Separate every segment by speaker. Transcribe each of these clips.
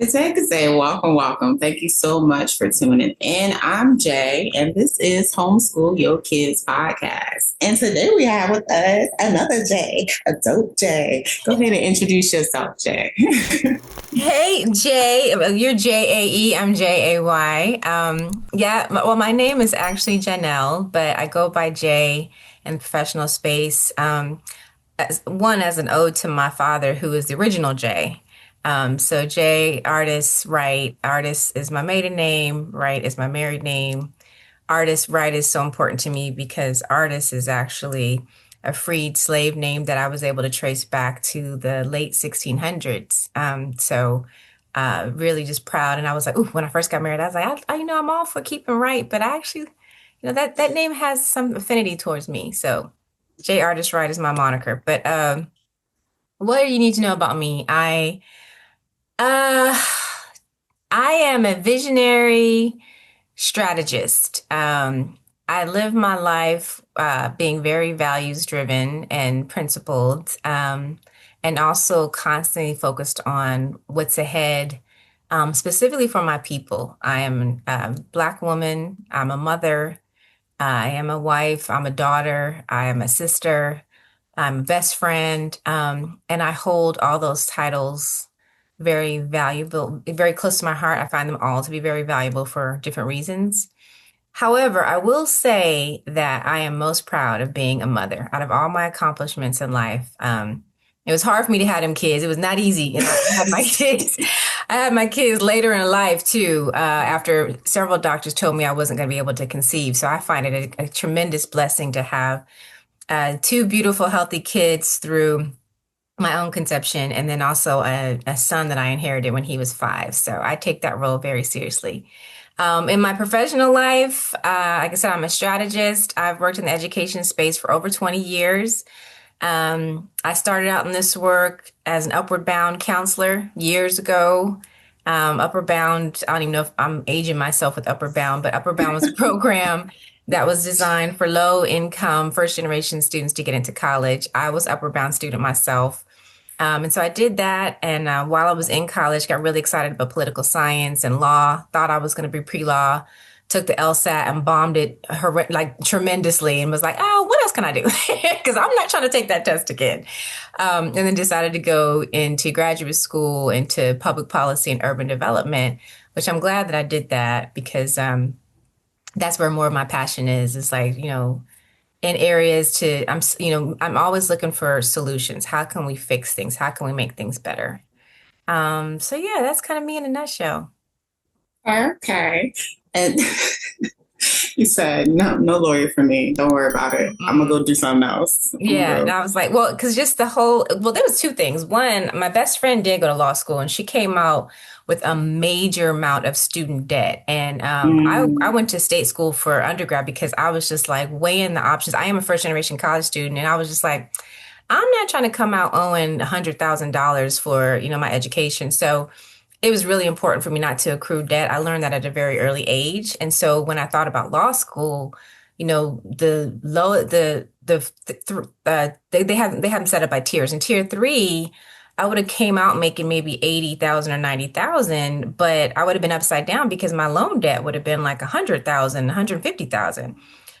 Speaker 1: Good day. Welcome, welcome. Thank you so much for tuning in. I'm Jay, and this is Homeschool Your Kids podcast. And today we have with us another Jay, a dope Jay. Go ahead and introduce yourself, Jay.
Speaker 2: Hey Jay, well, you're Jae, I'm Jay. Well, my name is actually Janelle, but I go by Jay in the professional space. As an ode to my father, who is the original Jay. So Jay Artist Wright. Artist is my maiden name. Wright is my married name. Artist Wright is so important to me because artist is actually a freed slave name that I was able to trace back to the late 1600s. Really just proud. And I was like, ooh, when I first got married, I was like, I'm all for keeping right, but I actually, that name has some affinity towards me. So J Artist Wright is my moniker. But what do you need to know about me? Uh, I am a visionary strategist. I live my life being very values driven and principled, and also constantly focused on what's ahead, specifically for my people. I am a Black woman, I'm a mother, I am a wife, I'm a daughter, I am a sister, I'm a best friend, and I hold all those titles very valuable, very close to my heart. I find them all to be very valuable for different reasons. However, I will say that I am most proud of being a mother. Out of all my accomplishments in life, it was hard for me to have them kids. It was not easy. And I had my kids. I had my kids later in life too. After several doctors told me I wasn't going to be able to conceive, so I find it a tremendous blessing to have two beautiful, healthy kids through my own conception, and then also a son that I inherited when he was 5. So I take that role very seriously. In my professional life, like I said, I'm a strategist. I've worked in the education space for over 20 years. I started out in this work as an Upward Bound counselor years ago. Upward Bound, I don't even know if I'm aging myself with Upward Bound, but Upward Bound was a program that was designed for low income first generation students to get into college. I was Upward Bound student myself. And so I did that. And while I was in college, got really excited about political science and law, thought I was going to be pre-law, took the LSAT and bombed it like tremendously and was like, oh, what else can I do? Because I'm not trying to take that test again. And then decided to go into graduate school, into public policy and urban development, which I'm glad that I did that because that's where more of my passion is. It's like, in areas I'm always looking for solutions. How can we fix things? How can we make things better? So yeah, that's kind of me in a nutshell.
Speaker 1: Okay. And you said, no, no lawyer for me. Don't worry about it. I'm going to
Speaker 2: Mm-mm.
Speaker 1: go do something else. I'm
Speaker 2: Yeah,
Speaker 1: going
Speaker 2: and
Speaker 1: to
Speaker 2: I was like, well, because just there was two things. One, my best friend did go to law school, and she came out with a major amount of student debt. And
Speaker 1: go.
Speaker 2: I went to state school for undergrad because I was just like weighing the options. I am a first generation college student, and I was just like, I'm not trying to come out owing $100,000 for, my education. So it was really important for me not to accrue debt. I learned that at a very early age. And so when I thought about law school, the low, they have them set up by tiers. In tier three, I would have came out making maybe 80,000 or 90,000, but I would have been upside down because my loan debt would have been like 100,000, 150,000.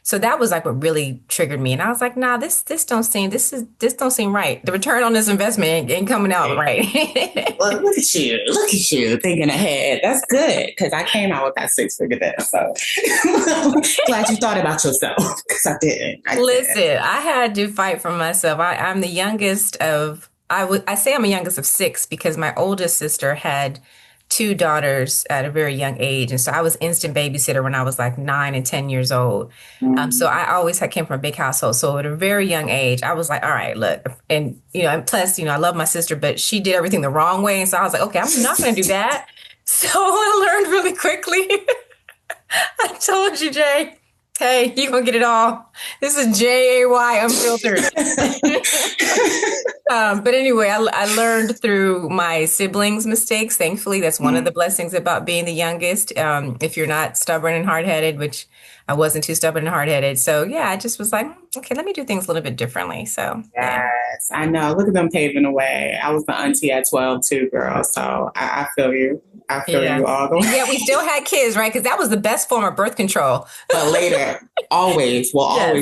Speaker 2: So that was like what really triggered me. And I was like, nah, this don't seem right. The return on this investment ain't coming out right.
Speaker 1: Well, look at you. Look at you thinking ahead. That's good because I came out with that six-figure debt. So glad you thought about yourself because I didn't. I didn't.
Speaker 2: Listen, I had to fight for myself. I'm the youngest of, I say I'm the youngest of 6 because my oldest sister had 2 daughters at a very young age. And so I was instant babysitter when I was like 9 and 10 years old. So I always had came from a big household. So at a very young age, I was like, all right, look, and plus, I love my sister, but she did everything the wrong way. And so I was like, okay, I'm not going to do that. So I learned really quickly. I told you, Jay. Hey, you gonna get it all. This is Jay Unfiltered. But anyway, I learned through my siblings' mistakes. Thankfully, that's one of the blessings about being the youngest. If you're not stubborn and hard-headed, which I wasn't too stubborn and hard-headed. So yeah, I just was like, okay, let me do things a little bit differently. So yeah.
Speaker 1: Yes, I know. Look at them paving the way. I was the auntie at 12 too, girl. So I feel you. I feel you all the way.
Speaker 2: Yeah, we still had kids, right? Because that was the best form of birth control.
Speaker 1: But later, always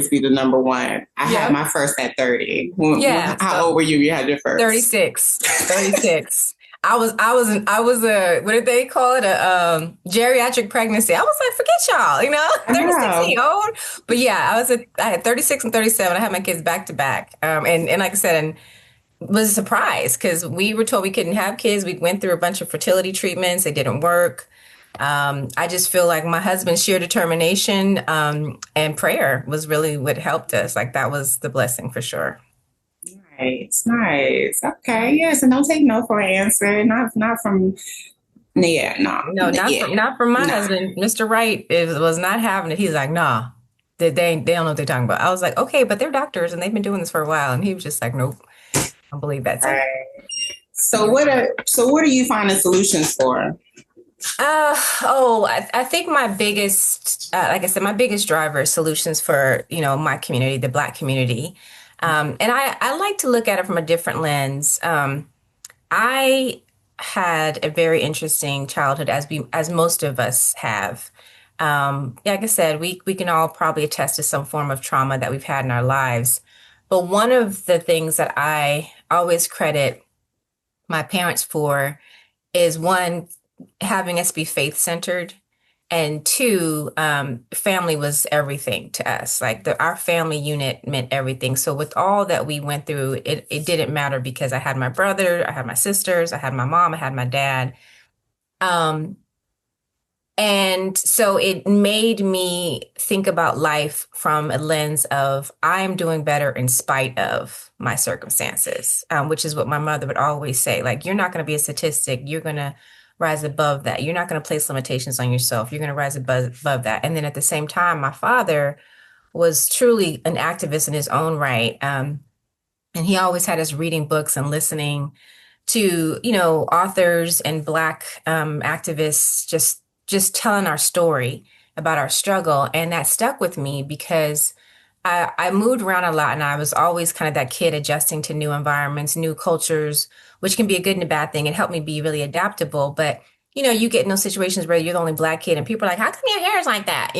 Speaker 1: be the number one. I had my first at 30. How old were you? You had your first?
Speaker 2: 36. I was a, what did they call it? A geriatric pregnancy. I was like, forget y'all, 36 years old. But yeah, I had 36 and 37. I had my kids back to back. And like I said, and was a surprise because we were told we couldn't have kids. We went through a bunch of fertility treatments. They didn't work. I just feel like my husband's sheer determination and prayer was really what helped us. Like that was the blessing for sure.
Speaker 1: Nice. Okay. Yes. And don't take no for an answer. Not from. Yeah. No.
Speaker 2: No. Not from my husband. Mr. Wright was not having it. He's like, nah. They don't know what they're talking about. I was like, okay, but they're doctors and they've been doing this for a while. And he was just like, nope. I don't believe that.
Speaker 1: Right. So what are you finding solutions for?
Speaker 2: I think my biggest, like I said, my biggest driver is solutions for, my community, the Black community. And I like to look at it from a different lens. I had a very interesting childhood, as most of us have. Like I said, we can all probably attest to some form of trauma that we've had in our lives. But one of the things that I always credit my parents for is one, having us be faith-centered, and two, family was everything to us. Like our family unit meant everything. So with all that we went through, it didn't matter because I had my brother, I had my sisters, I had my mom, I had my dad. And so it made me think about life from a lens of I'm doing better in spite of my circumstances, which is what my mother would always say. Like, you're not going to be a statistic. You're going to rise above that. You're not going to place limitations on yourself. You're going to rise above that. And then at the same time, my father was truly an activist in his own right. And he always had us reading books and listening to, authors and Black activists just telling our story about our struggle. And that stuck with me because I moved around a lot and I was always kind of that kid adjusting to new environments, new cultures, which can be a good and a bad thing. It helped me be really adaptable. But, you get in those situations where you're the only Black kid and people are like, how come your hair is like that?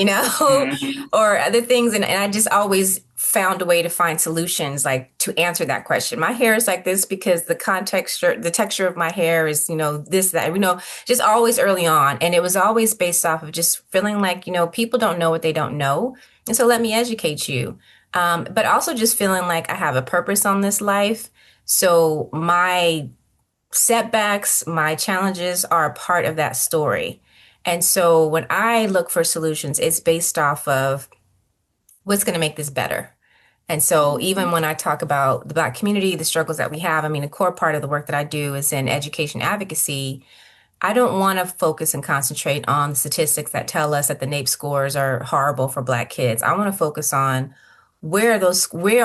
Speaker 2: Or other things. And I just always found a way to find solutions, like to answer that question. My hair is like this because the texture of my hair is, this, that, just always early on. And it was always based off of just feeling like, people don't know what they don't know. And so let me educate you. But also just feeling like I have a purpose on this life. So my setbacks, my challenges are a part of that story. And so when I look for solutions, it's based off of what's going to make this better. And so even when I talk about the Black community, the struggles that we have, a core part of the work that I do is in education advocacy. I don't want to focus and concentrate on the statistics that tell us that the NAEP scores are horrible for Black kids. I want to focus on where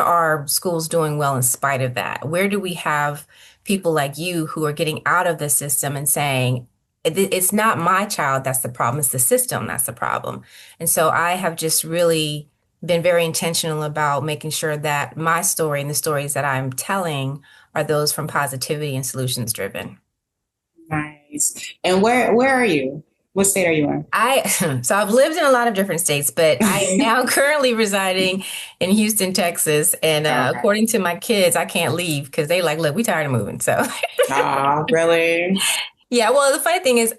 Speaker 2: are schools doing well in spite of that? Where do we have people like you who are getting out of the system and saying, it's not my child that's the problem, it's the system that's the problem. And so I have just really been very intentional about making sure that my story and the stories that I'm telling are those from positivity and solutions driven.
Speaker 1: Nice. And where are you? What state are you in?
Speaker 2: So I've lived in a lot of different states, but I am now currently residing in Houston, Texas. And according to my kids, I can't leave because they like, look, we tired of moving. So.
Speaker 1: Oh, really?
Speaker 2: Yeah. Well, the funny thing is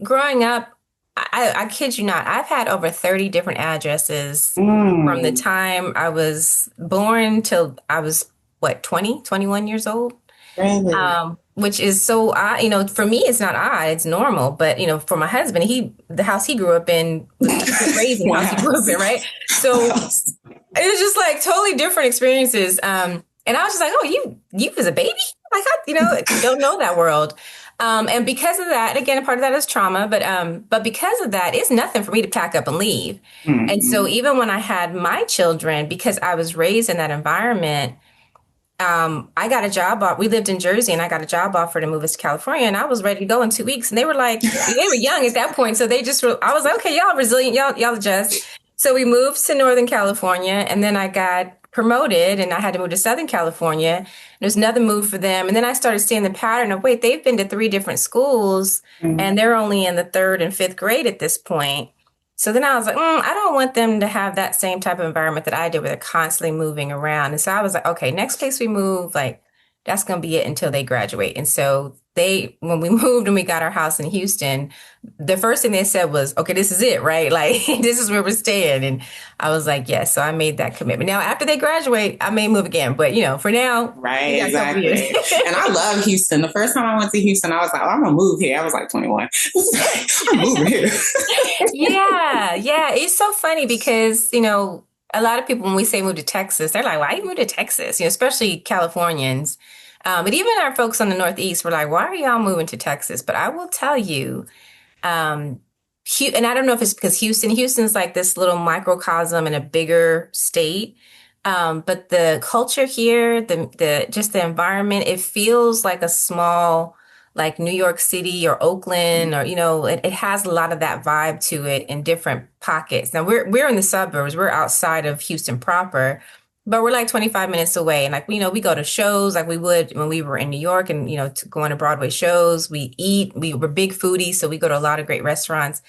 Speaker 2: growing up, I kid you not, I've had over 30 different addresses from the time I was born till I was, 21 years old?
Speaker 1: Really?
Speaker 2: Which is so odd, for me, it's not odd, it's normal. But, for my husband, the house he grew up in was a crazy house he grew up in, right? So it was just like totally different experiences. And I was just like, oh, you as a baby? Like, don't know that world. And because of that, again, part of that is trauma, but because of that, it's nothing for me to pack up and leave.
Speaker 1: Mm-hmm.
Speaker 2: And so even when I had my children, because I was raised in that environment, I got a job. We lived in Jersey, and I got a job offer to move us to California, and I was ready to go in 2 weeks. And they were like, they were young at that point, so they just were. I was like, okay, y'all resilient, y'all adjust. So we moved to Northern California, and then I got promoted, and I had to move to Southern California. There's another move for them, and then I started seeing the pattern of wait, they've been to 3 different schools, and they're only in the 3rd and 5th grade at this point. So then I was like, I don't want them to have that same type of environment that I did where they're constantly moving around. And so I was like, okay, next place we move, like that's going to be it until they graduate. And so when we moved and we got our house in Houston, the first thing they said was, okay, this is it, right? Like, this is where we're staying. And I was like, yes. So I made that commitment. Now, after they graduate, I may move again. But, for now.
Speaker 1: Right, exactly. And I love Houston. The first time I went to Houston, I was like, I'm going to move here. I was like 21. I'm moving here.
Speaker 2: Yeah. It's so funny because, a lot of people, when we say move to Texas, they're like, why you move to Texas? Especially Californians. But even our folks on the Northeast were like, why are y'all moving to Texas? But I will tell you, and I don't know if it's because Houston's like this little microcosm in a bigger state. But the culture here, just the environment, it feels like a small, like New York City or Oakland, or, it has a lot of that vibe to it in different pockets. Now we're in the suburbs, we're outside of Houston proper, but we're like 25 minutes away. And like, we go to shows like we would when we were in New York and, to going to Broadway shows, we eat, we're big foodies. So we go to a lot of great restaurants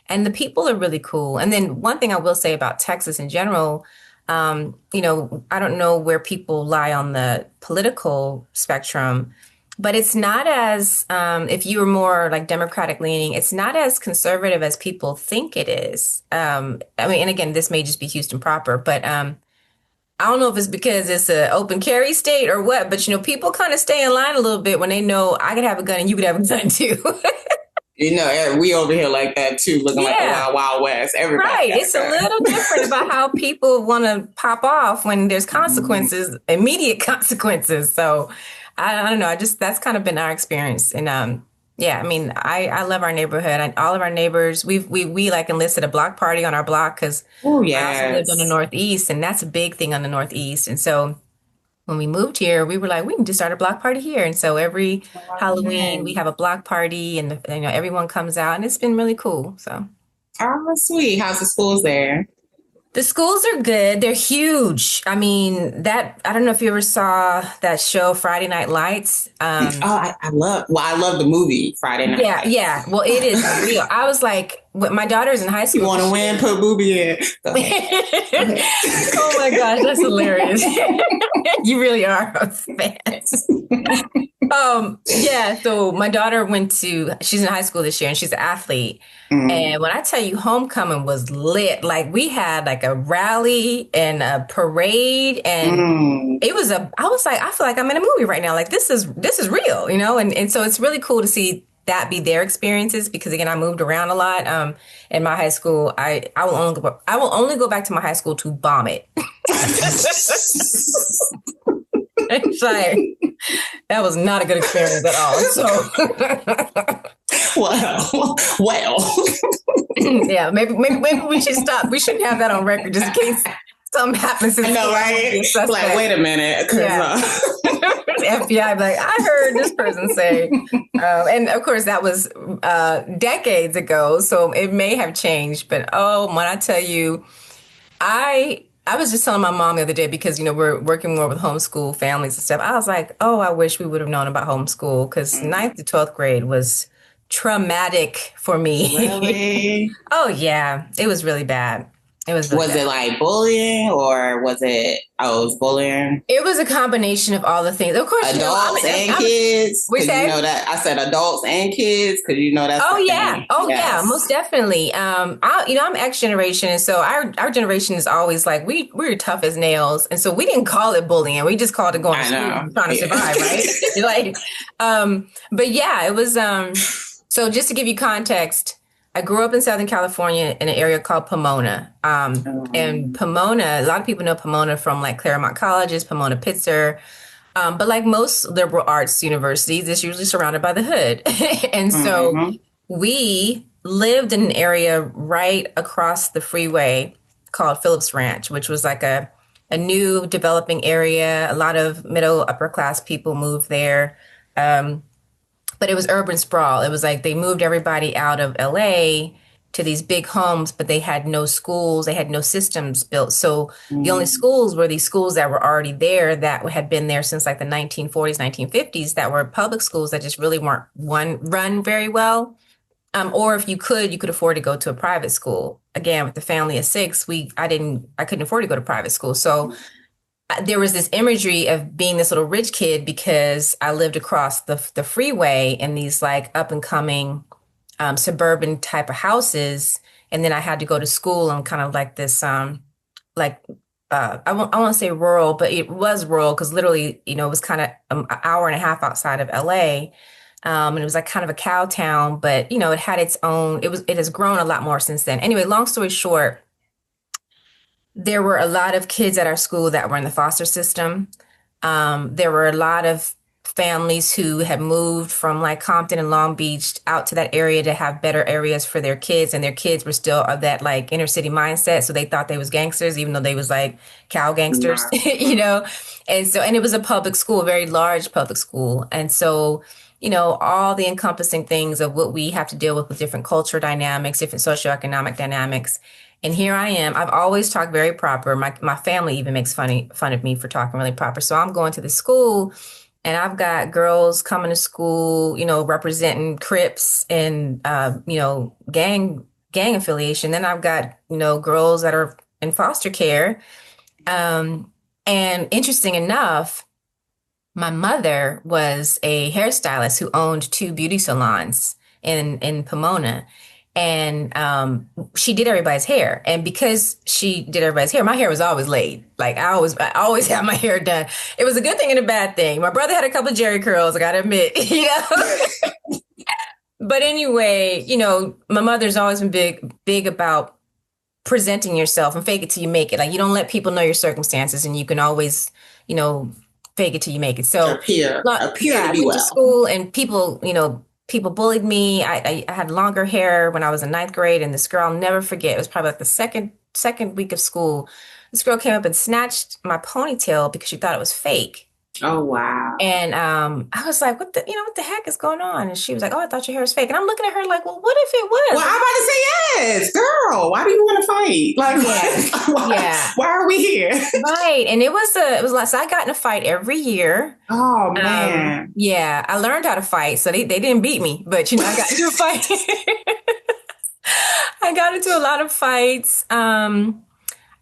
Speaker 2: and the people are really cool. And then one thing I will say about Texas in general, I don't know where people lie on the political spectrum, but it's not as, if you were more like Democratic leaning, it's not as conservative as people think it is. And again, this may just be Houston proper, but I don't know if it's because it's an open carry state or what, but people kind of stay in line a little bit when they know I could have a gun and you could have a gun too.
Speaker 1: We over here like that too, looking like the Wild Wild West. Everybody
Speaker 2: right. It's a little different about how people want to pop off when there's consequences, immediate consequences. So I don't know. That's kind of been our experience. And I love our neighborhood. All of our neighbors, we like enlisted a block party on our block because I also lived on the Northeast, and that's a big thing on the Northeast. And so when we moved here, we were like, we can just start a block party here. And so every Halloween we have a block party, and everyone comes out, and it's been really cool. So,
Speaker 1: oh, sweet. How's the schools there?
Speaker 2: The schools are good. They're huge. I don't know if you ever saw that show Friday Night Lights.
Speaker 1: I love the movie Friday Night Lights.
Speaker 2: Yeah. Well, it is real. I was like, my daughter's in high school.
Speaker 1: You want to win? Put Booby in.
Speaker 2: Oh my gosh, that's hilarious. You really are a fan. So my daughter she's in high school this year and she's an athlete. Mm-hmm. And when I tell you homecoming was lit, like we had like a rally and a parade and I was like, I feel like I'm in a movie right now. Like this is real, and so it's really cool to see that be their experiences because again, I moved around a lot. In my high school, I will only go back to my high school to bomb it. It's like, that was not a good experience at all. So,
Speaker 1: well.
Speaker 2: Yeah, maybe we should stop. We shouldn't have that on record just in case something happens.
Speaker 1: I know, right? Like, wait a minute.
Speaker 2: The FBI, like, I heard this person say, and of course that was decades ago, so it may have changed. But when I tell you, I was just telling my mom the other day because, we're working more with homeschool families and stuff. I was like, I wish we would have known about homeschool because 9th to 12th grade was traumatic for me.
Speaker 1: Really?
Speaker 2: Oh, yeah. It was really bad. Was
Speaker 1: it like bullying or was it, it was bullying?
Speaker 2: It was a combination of all the things. Of course,
Speaker 1: adults and kids.
Speaker 2: We say?
Speaker 1: That I said adults and kids because that's.
Speaker 2: Oh yeah, yeah, most definitely. I'm X generation, and so our generation is always like we're tough as nails, and so we didn't call it bullying. We just called it going to school and trying to survive, right? But yeah, it was. So just to give you context. I grew up in Southern California in an area called Pomona. And Pomona, a lot of people know Pomona from like Claremont Colleges, Pomona Pitzer. But like most liberal arts universities, it's usually surrounded by the hood. And so
Speaker 1: Mm-hmm.
Speaker 2: we lived in an area right across the freeway called Phillips Ranch, which was like a new developing area. A lot of middle upper class people moved there. Um, but it was urban sprawl. It was like they moved everybody out of LA to these big homes, but they had no schools, they had no systems built. So the only
Speaker 1: Mm-hmm.
Speaker 2: schools were these schools that were already there that had been there since like the 1940s, 1950s, that were public schools that just really weren't run very well. Or if you could afford to go to a private school. Again, with the family of six, I couldn't afford to go to private school. So there was this imagery of being this little rich kid because I lived across the freeway in these like up and coming suburban type of houses, and then I had to go to school in kind of like this like I won't say rural, but it was rural because literally, it was kind of an hour and a half outside of LA. And it was like kind of a cow town, but it had its own, it has grown a lot more since then. Anyway, long story short, there were a lot of kids at our school that were in the foster system. There were a lot of families who had moved from like Compton and Long Beach out to that area to have better areas for their kids, and their kids were still of that like inner city mindset, so they thought they was gangsters even though they was like cow gangsters. And it was a public school, a very large public school, and so all the encompassing things of what we have to deal with different culture dynamics, different socioeconomic dynamics. And here I am. I've always talked very proper. My family even makes fun of me for talking really proper. So I'm going to the school, and I've got girls coming to school, representing Crips and gang affiliation. Then I've got girls that are in foster care. And interesting enough, my mother was a hairstylist who owned two beauty salons in Pomona. And she did everybody's hair. And because she did everybody's hair, my hair was always laid. Like I always had my hair done. It was a good thing and a bad thing. My brother had a couple of Jerry curls, I gotta admit, But anyway, my mother's always been big about presenting yourself and fake it till you make it. Like you don't let people know your circumstances, and you can always, fake it till you make it. So
Speaker 1: Appear
Speaker 2: yeah,
Speaker 1: to
Speaker 2: I
Speaker 1: be
Speaker 2: went to
Speaker 1: well.
Speaker 2: school, and people bullied me. I had longer hair when I was in ninth grade, and this girl, I'll never forget. It was probably like the second week of school. This girl came up and snatched my ponytail because she thought it was fake.
Speaker 1: Oh wow.
Speaker 2: And I was like, what the heck is going on? And she was like, oh, I thought your hair was fake. And I'm looking at her like, well, what if it was?
Speaker 1: Well, I'm about to say yes, girl. Why do you want to fight? Like, why are we here?
Speaker 2: Right. And it was like, so I got in a fight every year.
Speaker 1: Oh man.
Speaker 2: Yeah, I learned how to fight. So they didn't beat me, but I got into a fight. I got into a lot of fights.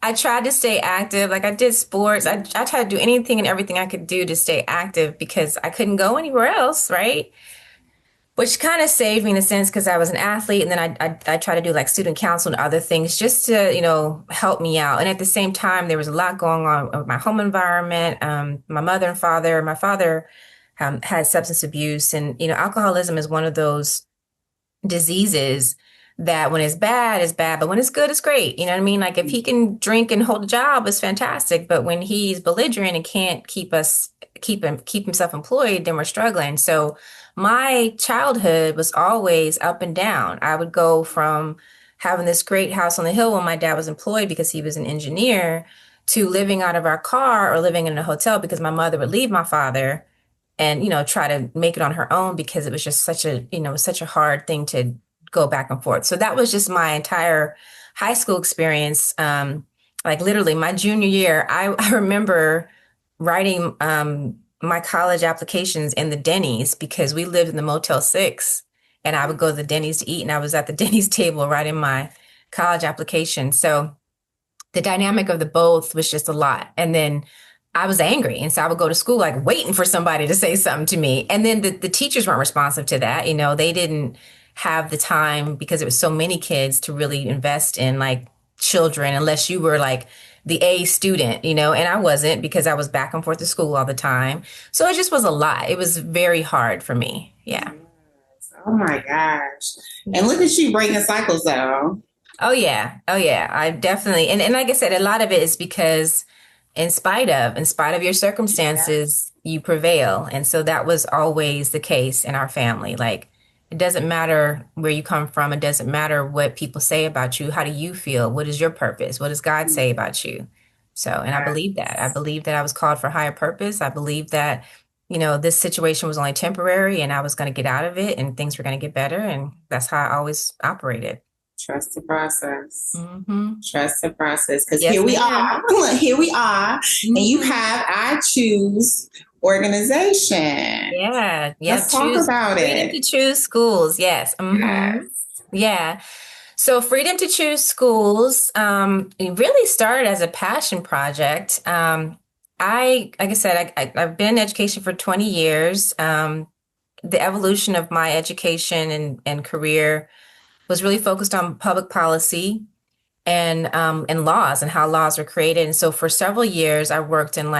Speaker 2: I tried to stay active. Like I did sports. I tried to do anything and everything I could do to stay active because I couldn't go anywhere else, right? Which kind of saved me in a sense because I was an athlete, and then I tried to do like student council and other things just to help me out. And at the same time, there was a lot going on with my home environment. My mother and father. My father had substance abuse, and alcoholism is one of those diseases that when it's bad, but when it's good, it's great. You know what I mean? Like if he can drink and hold a job, it's fantastic. But when he's belligerent and can't keep himself employed, then we're struggling. So my childhood was always up and down. I would go from having this great house on the hill when my dad was employed because he was an engineer to living out of our car or living in a hotel because my mother would leave my father and, try to make it on her own because it was just such a hard thing to go back and forth. So that was just my entire high school experience. Like literally my junior year, I remember writing my college applications in the Denny's because we lived in the Motel 6, and I would go to the Denny's to eat, and I was at the Denny's table writing my college application. So the dynamic of the both was just a lot. And then I was angry. And so I would go to school like waiting for somebody to say something to me. And then the teachers weren't responsive to that. They didn't have the time because it was so many kids to really invest in like children unless you were like the A student, and I wasn't because I was back and forth to school all the time. So it just was a lot. It was very hard for me. Yeah.
Speaker 1: Oh my gosh. And look at you breaking cycles though.
Speaker 2: Oh yeah. I definitely, and like I said, a lot of it is because in spite of your circumstances, you prevail. And so that was always the case in our family. Like, it doesn't matter where you come from. It doesn't matter what people say about you. How do you feel? What is your purpose? What does God say about you? So, and I believe that. I believe that I was called for higher purpose. I believe that, this situation was only temporary and I was going to get out of it and things were going to get better. And that's how I always operated.
Speaker 1: Trust the process.
Speaker 2: Mm-hmm.
Speaker 1: Trust the process. Because
Speaker 2: Yes,
Speaker 1: here we
Speaker 2: ma'am.
Speaker 1: are. Here we are.
Speaker 2: Mm-hmm.
Speaker 1: And you have I Choose organization.
Speaker 2: Yeah.
Speaker 1: Let's talk about
Speaker 2: Freedom to choose schools. Yes. Mm-hmm.
Speaker 1: Yes.
Speaker 2: Yeah. So Freedom to Choose Schools, it really started as a passion project. Like I said, I've been in education for 20 years. The evolution of my education and career was really focused on public policy and laws and how laws were created. And so for several years, I worked in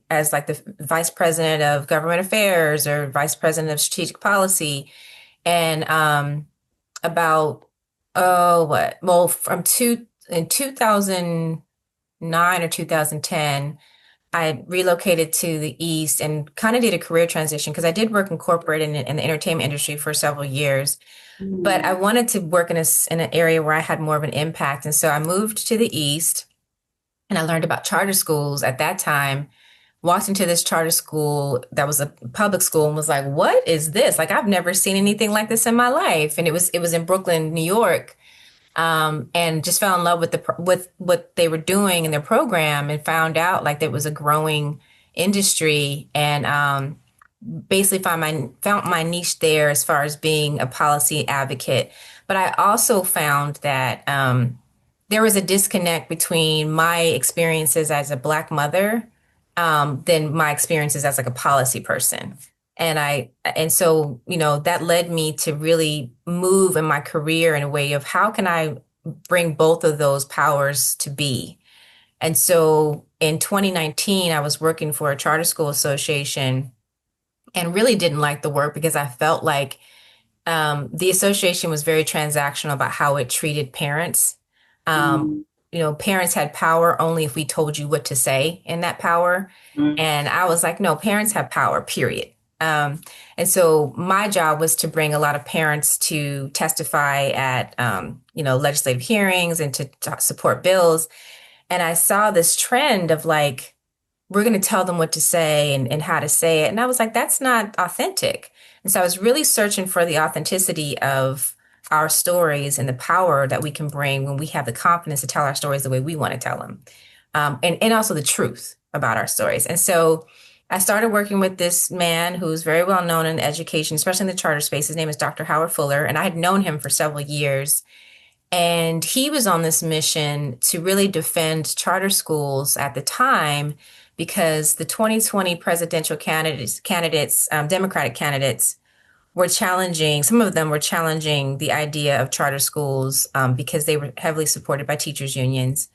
Speaker 2: as the vice president of government affairs or vice president of strategic policy. And about in 2009 or 2010, I relocated to the East and kind of did a career transition because I did work in corporate and in the entertainment industry for several years. But I wanted to work in an area where I had more of an impact. And so I moved to the East and I learned about charter schools at that time. Walked into this charter school that was a public school and was like, what is this? Like, I've never seen anything like this in my life. And it was in Brooklyn, New York. And just fell in love with what they were doing in their program and found out like there was a growing industry and basically found my niche there as far as being a policy advocate. But I also found that there was a disconnect between my experiences as a Black mother than my experiences as like a policy person. And so, that led me to really move in my career in a way of how can I bring both of those powers to be? And so in 2019, I was working for a charter school association and really didn't like the work because I felt like the association was very transactional about how it treated parents. Parents had power only if we told you what to say in that power. And I was like, no, parents have power, period. And so my job was to bring a lot of parents to testify at, legislative hearings and to support bills. And I saw this trend of like, we're going to tell them what to say and how to say it. And I was like, that's not authentic. And so I was really searching for the authenticity of our stories and the power that we can bring when we have the confidence to tell our stories the way we want to tell them. And also the truth about our stories. And so I started working with this man who's very well known in education, especially in the charter space. His name is Dr. Howard Fuller, and I had known him for several years. And he was on this mission to really defend charter schools at the time because the 2020 presidential candidates, Democratic candidates, were challenging, some of them were challenging the idea of charter schools because they were heavily supported by teachers' unions,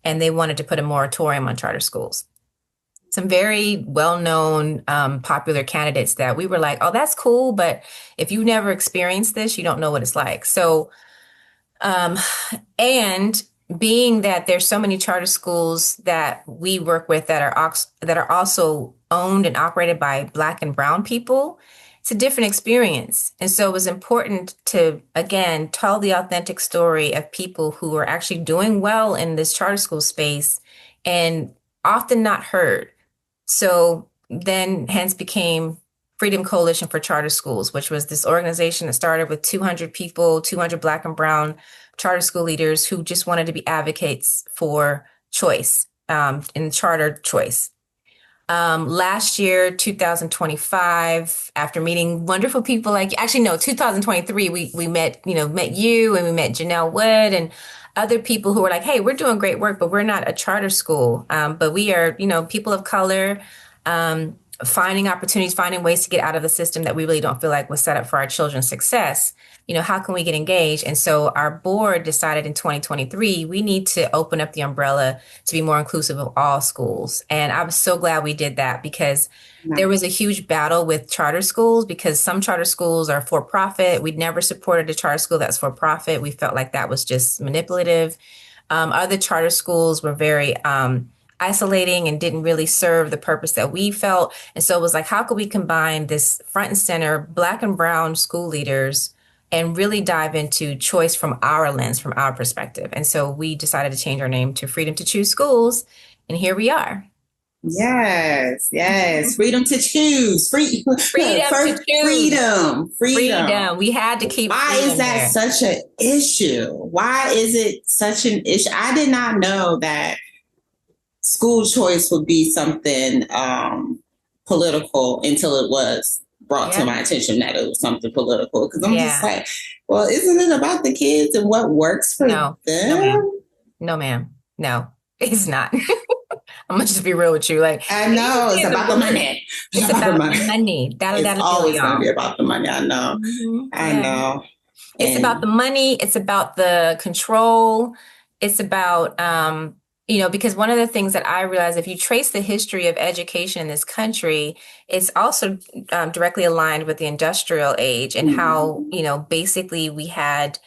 Speaker 2: and they wanted to put a moratorium on charter schools. Some very well-known, popular candidates that we were like, oh, that's cool. But if you've never experienced this, you don't know what it's like. So, and being that there's so many charter schools that we work with that are also owned and operated by Black and brown people, it's a different experience. And so it was important to, again, tell the authentic story of people who are actually doing well in this charter school space and often not heard. So then hence became Freedom Coalition for Charter Schools, which was this organization that started with 200 people, 200 Black and brown charter school leaders who just wanted to be advocates for choice, in charter choice. Last year, 2025, after meeting wonderful people 2023, we met you and we met Janelle Wood and other people who were like, hey, we're doing great work, but we're not a charter school. But we are, people of color, finding opportunities, finding ways to get out of the system that we really don't feel like was set up for our children's success. How can we get engaged? And so our board decided in 2023, we need to open up the umbrella to be more inclusive of all schools. And I was so glad we did that because there was a huge battle with charter schools because some charter schools are for profit. We'd never supported a charter school that's for profit. We felt like that was just manipulative. Other charter schools were very isolating and didn't really serve the purpose that we felt. And so it was like, how could we combine this front and center Black and brown school leaders and really dive into choice from our lens, from our perspective? And so we decided to change our name to Freedom to Choose Schools. And here we are.
Speaker 1: Yes, yes. Freedom to choose.
Speaker 2: Freedom to choose. Freedom. We had to keep.
Speaker 1: Why is that such an issue? Why is it such an issue? I did not know that school choice would be something political until it was brought to my attention that it was something political. Because I'm just like, well, isn't it about the kids and what works for them?
Speaker 2: No, ma'am. No, it's not. I'm gonna just be real with you. Like,
Speaker 1: I know it's about the money.
Speaker 2: It's about the money.
Speaker 1: It's always gonna be about the money. I know. Mm-hmm. I know.
Speaker 2: It's about the money. It's about the control. It's about because one of the things that I realized, if you trace the history of education in this country, it's also directly aligned with the industrial age and how basically we had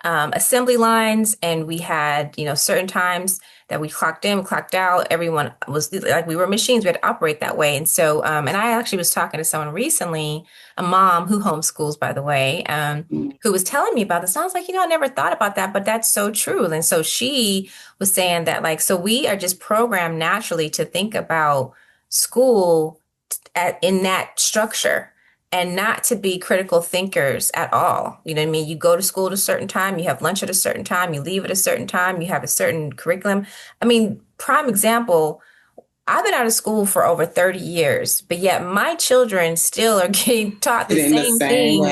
Speaker 2: assembly lines, and we had certain times that we clocked in, clocked out. Everyone was like, we were machines. We had to operate that way. And so, and I actually was talking to someone recently, a mom who homeschools, by the way, who was telling me about this. And I was like, I never thought about that, but that's so true. And so she was saying that, so we are just programmed naturally to think about school in that structure, and not to be critical thinkers at all. You know what I mean? You go to school at a certain time, you have lunch at a certain time, you leave at a certain time, you have a certain curriculum. I mean, prime example, I've been out of school for over 30 years, but yet my children still are getting taught the same things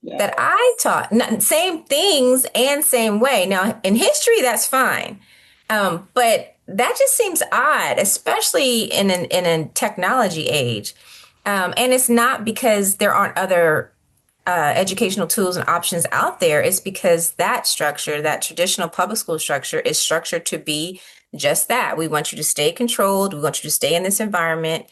Speaker 2: that I taught. Same things and same way. Now, in history, that's fine. But that just seems odd, especially in a technology age. And it's not because there aren't other educational tools and options out there. It's because that structure, that traditional public school structure, is structured to be just that. We want you to stay controlled. We want you to stay in this environment.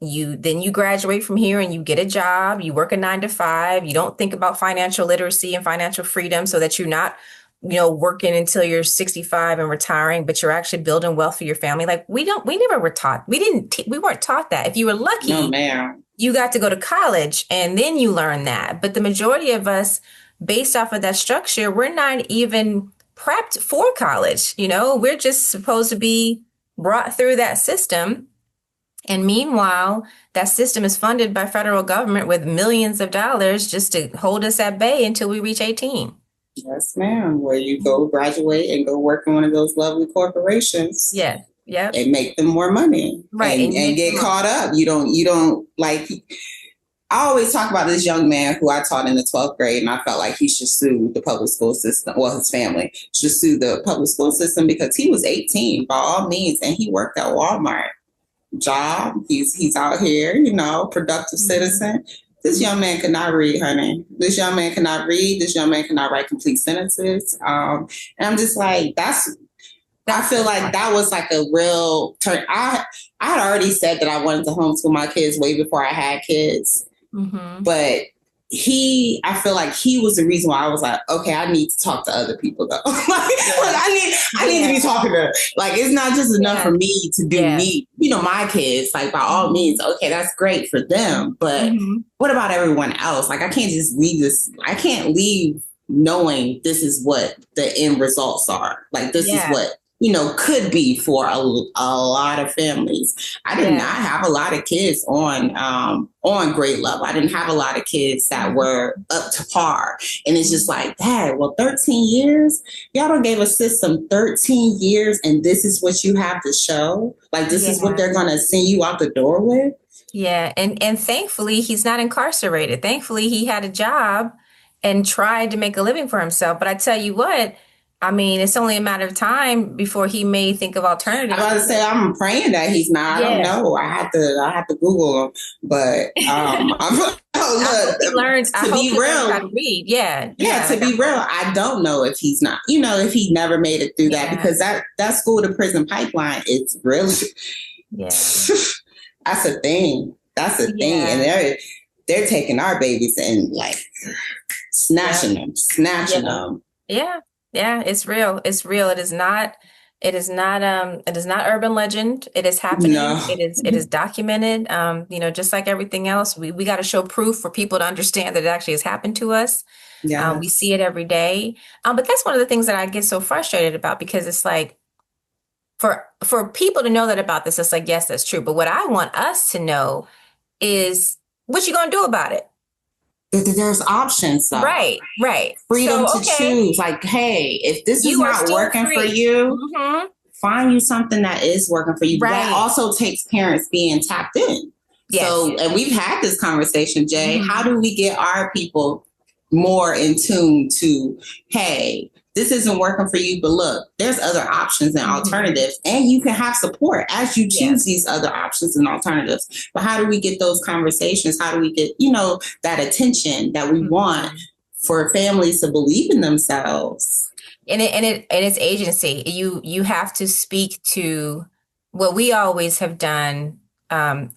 Speaker 2: Then you graduate from here and you get a job. You work a 9 to 5. You don't think about financial literacy and financial freedom, so that you're not working until you're 65 and retiring, but you're actually building wealth for your family. Like we never were taught. We weren't taught that. If you were lucky,
Speaker 1: no, ma'am,
Speaker 2: you got to go to college and then you learn that. But the majority of us, based off of that structure, we're not even prepped for college. We're just supposed to be brought through that system. And meanwhile, that system is funded by federal government with millions of dollars just to hold us at bay until we reach 18.
Speaker 1: Yes, ma'am. Where you go graduate and go work in one of those lovely corporations.
Speaker 2: Yeah. Yeah.
Speaker 1: And make them more money.
Speaker 2: Right.
Speaker 1: And get caught up. You don't like, I always talk about this young man who I taught in the 12th grade, and I felt like he should sue the public school system. Well, his family should sue the public school system because he was 18 by all means, and he worked at Walmart. Job. He's out here, productive citizen. This young man could not read, honey. This young man cannot read. This young man cannot write complete sentences. And I'm just like, I feel like that was like a real turn. I had already said that I wanted to homeschool my kids way before I had kids. Mm-hmm. But I feel like he was the reason why I was like, okay, I need to talk to other people though. I need to be talking to, it's not just enough for me to do me, my kids, by all means, okay, that's great for them. But what about everyone else? I can't just leave this. I can't leave knowing this is what the end results are. This is what, could be for a lot of families. I did not have a lot of kids on grade level. I didn't have a lot of kids that were up to par. And it's just like, Dad, 13 years? Y'all done gave a system 13 years and this is what you have to show? This is what they're going to send you out the door with?
Speaker 2: Yeah. And thankfully, he's not incarcerated. Thankfully, he had a job and tried to make a living for himself. But I tell you what, it's only a matter of time before he may think of alternatives.
Speaker 1: I was about to say, I'm praying that he's not. I don't know. I have to Google him. But I hope he learns how to
Speaker 2: read.
Speaker 1: To be real, I don't know if he's not. If he never made it through that, because that school to prison pipeline is really that's a thing. That's a thing, and they're taking our babies and snatching them.
Speaker 2: Yeah, it's real. It's real. It is not It is not urban legend. It is happening.
Speaker 1: No.
Speaker 2: It is documented. Just like everything else, we got to show proof for people to understand that it actually has happened to us. We see
Speaker 1: Yes.
Speaker 2: it every day. But that's one of the things that I get so frustrated about, because it's like, for people to know that about this, it's like, yes, that's true. But what I want us to know is what you gonna do about it.
Speaker 1: There's options though.
Speaker 2: Right, right.
Speaker 1: Freedom
Speaker 2: So,
Speaker 1: to
Speaker 2: okay,
Speaker 1: choose. Like, hey, if this is
Speaker 2: you are
Speaker 1: not
Speaker 2: still
Speaker 1: working for
Speaker 2: free.
Speaker 1: you,
Speaker 2: Hmm.
Speaker 1: find you something that is working for you. That
Speaker 2: Right.
Speaker 1: also takes parents being tapped in.
Speaker 2: Yes.
Speaker 1: So, and we've had this conversation, Jay. How
Speaker 2: Hmm.
Speaker 1: do we get our people more in tune to, hey, this isn't working for you, but look, there's other options and
Speaker 2: Hmm.
Speaker 1: alternatives, and you can have support as you choose
Speaker 2: Yes.
Speaker 1: these other options and alternatives. But how do we get those conversations? How do we get, that attention that we want
Speaker 2: Hmm.
Speaker 1: for families to believe in themselves?
Speaker 2: And it's agency. You have to speak to what we always have done.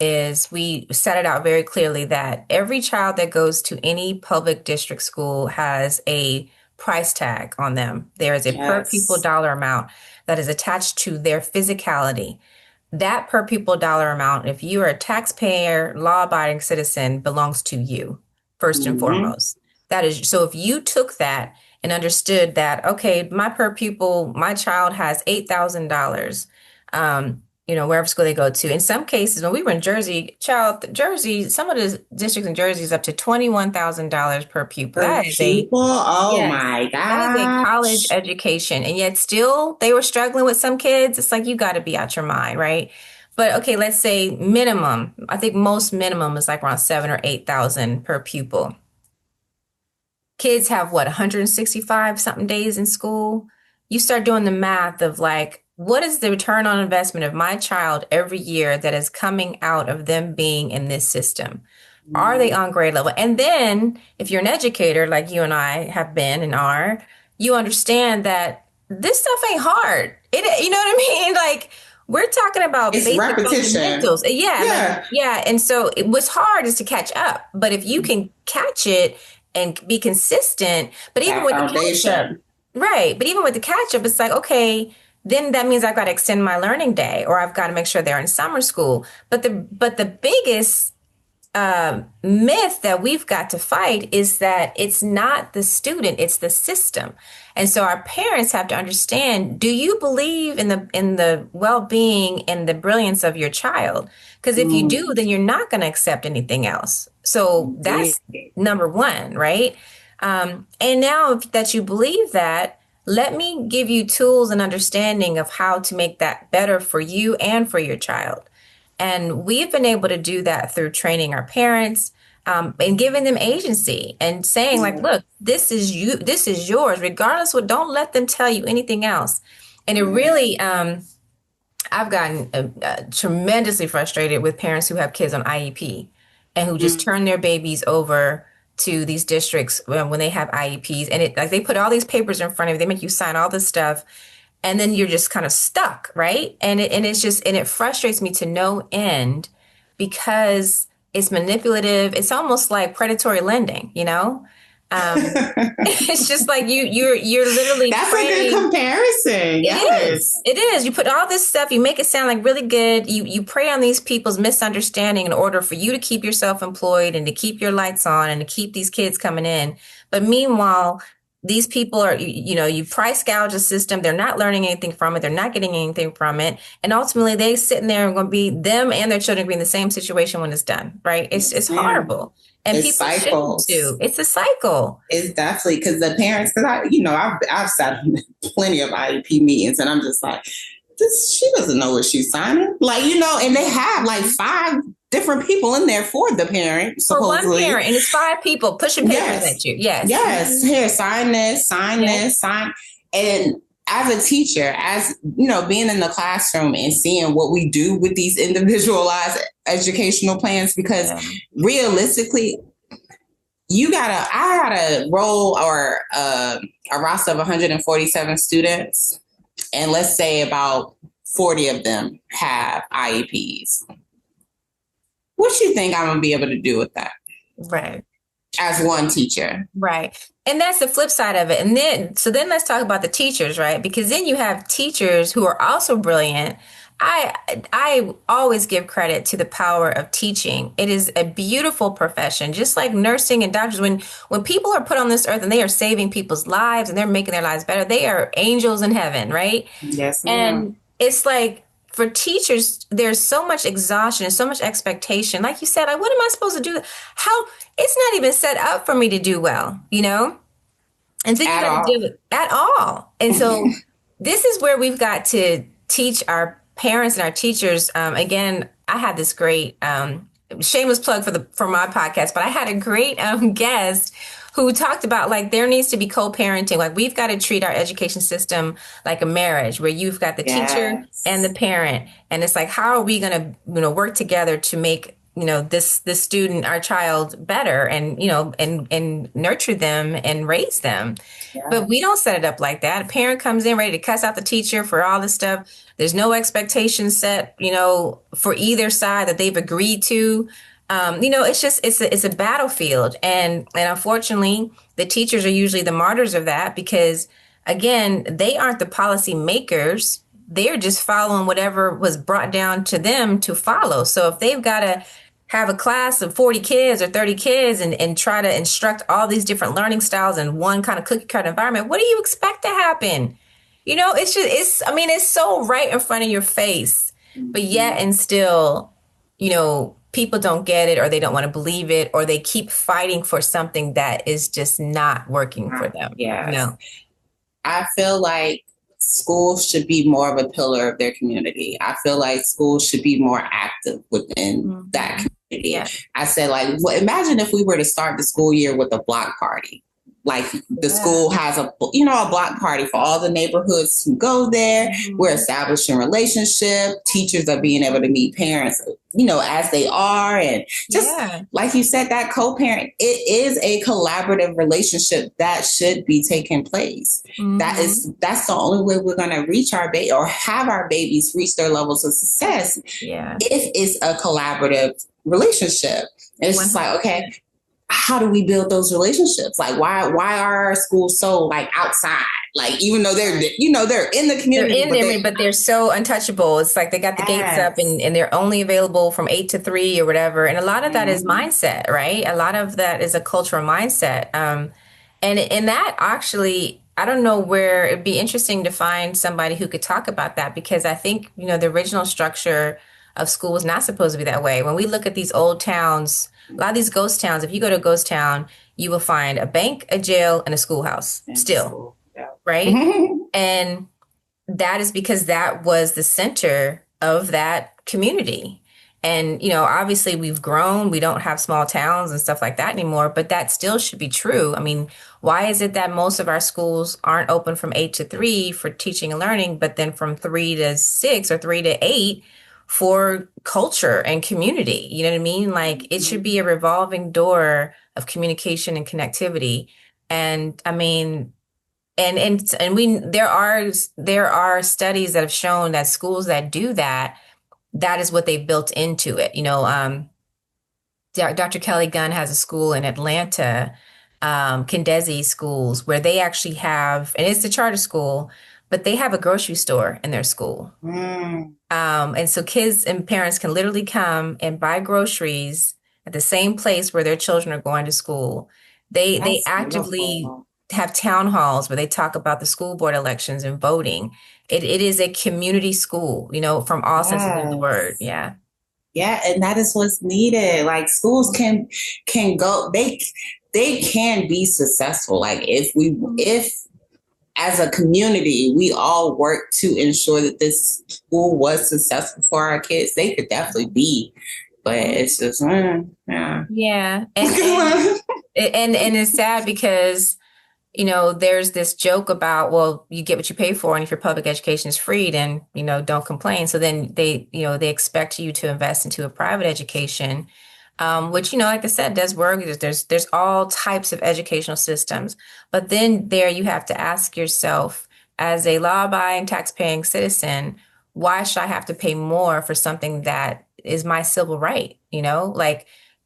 Speaker 2: Is we set it out very clearly that every child that goes to any public district school has a price tag on them. There is a per pupil
Speaker 1: Yes.
Speaker 2: dollar amount that is attached to their physicality. That per pupil dollar amount, if you are a taxpayer, law-abiding citizen, belongs to you first and
Speaker 1: Mm-hmm.
Speaker 2: foremost. That is, so if you took that and understood that, okay, my per pupil, my child has $8,000, wherever school they go to. In some cases, when we were in Jersey, some of the districts in Jersey is up to $21,000 per pupil.
Speaker 1: For people, oh
Speaker 2: Yes,
Speaker 1: my
Speaker 2: that is a college
Speaker 1: gosh.
Speaker 2: education. And yet still they were struggling with some kids. It's like, you got to be out your mind, right? But okay, let's say minimum. I think most minimum is like around 7 or 8,000 per pupil. Kids have what, 165 something days in school? You start doing the math of like, what is the return on investment of my child every year that is coming out of them being in this system? Are they on grade level? And then if you're an educator like you and I have been and are, you understand that this stuff ain't hard. You know what I mean? Like, we're talking about
Speaker 1: It's
Speaker 2: basic
Speaker 1: repetition.
Speaker 2: fundamentals. Yeah, like,
Speaker 1: Yeah.
Speaker 2: yeah. And so what's hard is to catch up. But if you can catch it and be consistent, but even
Speaker 1: That
Speaker 2: with the catch up,
Speaker 1: foundation.
Speaker 2: right. But even with the catch up, it's like, okay, then that means I've got to extend my learning day, or I've got to make sure they're in summer school. But the biggest myth that we've got to fight is that it's not the student, it's the system. And so our parents have to understand, do you believe in the well-being and the brilliance of your child? Because if you do,
Speaker 1: Mm.
Speaker 2: then you're not going to accept anything else. So
Speaker 1: Indeed.
Speaker 2: that's number one, right? And now that you believe that, let me give you tools and understanding of how to make that better for you and for your child. And we've been able to do that through training our parents, and giving them agency and saying like,
Speaker 1: Yeah.
Speaker 2: look, this is you, this is yours, regardless what, don't let them tell you anything else. And it
Speaker 1: Yeah.
Speaker 2: really, I've gotten tremendously frustrated with parents who have kids on IEP and who just
Speaker 1: Mm.
Speaker 2: turn their babies over to these districts when they have IEPs. And it, like, they put all these papers in front of you, they make you sign all this stuff, and then you're just kind of stuck, right? And it frustrates me to no end, because it's manipulative. It's almost like predatory lending, you know? Um, it's just like you're literally
Speaker 1: That's a good
Speaker 2: praying.
Speaker 1: comparison.
Speaker 2: It is.
Speaker 1: Yes.
Speaker 2: It is. You put all this stuff, you make it sound like really good. You prey on these people's misunderstanding in order for you to keep yourself employed and to keep your lights on and to keep these kids coming in. But meanwhile, these people are, you price gouge the system. They're not learning anything from it. They're not getting anything from it. And ultimately they sitting there and going to be, them and their children be in the same situation when it's done, right? It's
Speaker 1: Yes, ma'am.
Speaker 2: horrible. And
Speaker 1: It's
Speaker 2: people shouldn't
Speaker 1: cycles.
Speaker 2: do. It's a cycle.
Speaker 1: It's definitely because the parents, because I've sat in plenty of IEP meetings, and I'm just like, she doesn't know what she's signing. Like, and they have like 5 different people in there for the parent,
Speaker 2: For one
Speaker 1: supposedly.
Speaker 2: parent, and it's 5 people pushing papers
Speaker 1: Yes.
Speaker 2: at you. Yes.
Speaker 1: Yes.
Speaker 2: Mhm.
Speaker 1: Here, sign this, sign
Speaker 2: Yes.
Speaker 1: this, sign. And as a teacher, being in the classroom and seeing what we do with these individualized educational plans, because realistically, I had a roll or a roster of 147 students, and let's say about 40 of them have IEPs. What do you think I'm going to be able to do with that?
Speaker 2: Right.
Speaker 1: as one teacher.
Speaker 2: Right. And that's the flip side of it. And then let's talk about the teachers, right? Because then you have teachers who are also brilliant. I always give credit to the power of teaching. It is a beautiful profession, just like nursing and doctors. When people are put on this earth and they are saving people's lives and they're making their lives better, they are angels in heaven, right?
Speaker 1: Yes, ma'am.
Speaker 2: And it's like for teachers, there's so much exhaustion and so much expectation. Like you said, like, what am I supposed to do? How it's not even set up for me to do well, you know? And so you got to do it at all. And so this is where we've got to teach our parents and our teachers. Again, I had this great shameless plug for my podcast, but I had a great guest who talked about like there needs to be co-parenting. Like we've got to treat our education system like a marriage where you've got the teacher and the parent. And it's like, how are we going to, work together to make, this student, our child better and, and nurture them and raise them. Yeah. But we don't set it up like that. A parent comes in ready to cuss out the teacher for all this stuff. There's no expectation set, for either side that they've agreed to. It's a battlefield. And unfortunately, the teachers are usually the martyrs of that because, again, they aren't the policy makers. They're just following whatever was brought down to them to follow. So if they've got to have a class of 40 kids or 30 kids and try to instruct all these different learning styles in one kind of cookie cutter environment, what do you expect to happen? It's so right in front of your face, but yet and still, people don't get it or they don't want to believe it or they keep fighting for something that is just not working for them.
Speaker 1: Yeah. I feel like schools should be more of a pillar of their community. I feel like schools should be more active within that community. Yeah. I said, imagine if we were to start the school year with a block party. Like the school has a block party for all the neighborhoods who go there. Mm-hmm. We're establishing relationship. Teachers are being able to meet parents, as they are. And just like you said, that co-parent, it is a collaborative relationship that should be taking place. Mm-hmm. That's the only way we're going to reach our baby or have our babies reach their levels of success. Yeah. If it's a collaborative relationship. And it's just like, okay, how do we build those relationships? Like, why are our schools so outside? Like, even though they're in the community,
Speaker 2: but they're so untouchable. It's like they got the gates up and they're only available from 8 to 3 or whatever. And a lot of that is mindset, right? A lot of that is a cultural mindset. And that actually, I don't know where it'd be interesting to find somebody who could talk about that because I think, the original structure of school was not supposed to be that way. When we look at these old towns, a lot of these ghost towns, if you go to a ghost town, you will find a bank, a jail, and a schoolhouse still, right? And that is because that was the center of that community. And, obviously we've grown. We don't have small towns and stuff like that anymore, but that still should be true. I mean, why is it that most of our schools aren't open from 8 to 3 for teaching and learning, but then from 3 to 6 or 3 to 8 for culture and community? You know what I mean? Like it should be a revolving door of communication and connectivity. And I mean, there are studies that have shown that schools that do that is what they've built into it. Dr. Kelly Gunn has a school in Atlanta, Kendesi schools, where they actually have, and it's a charter school, but they have a grocery store in their school. And so kids and parents can literally come and buy groceries at the same place where their children are going to school. They actively beautiful. Have town halls where they talk about the school board elections and voting. It is a community school, from all senses of the word. Yeah.
Speaker 1: Yeah. And that is what's needed. Like schools can go, they can be successful. Like if as a community, we all work to ensure that this school was successful for our kids, they could definitely be. But it's just, yeah.
Speaker 2: Yeah. And it's sad because, there's this joke about, well, you get what you pay for. And if your public education is free, then, don't complain. So then they expect you to invest into a private education, which, like I said, does work. There's all types of educational systems. But then there you have to ask yourself, as a law-abiding, tax-paying citizen, why should I have to pay more for something that is my civil right?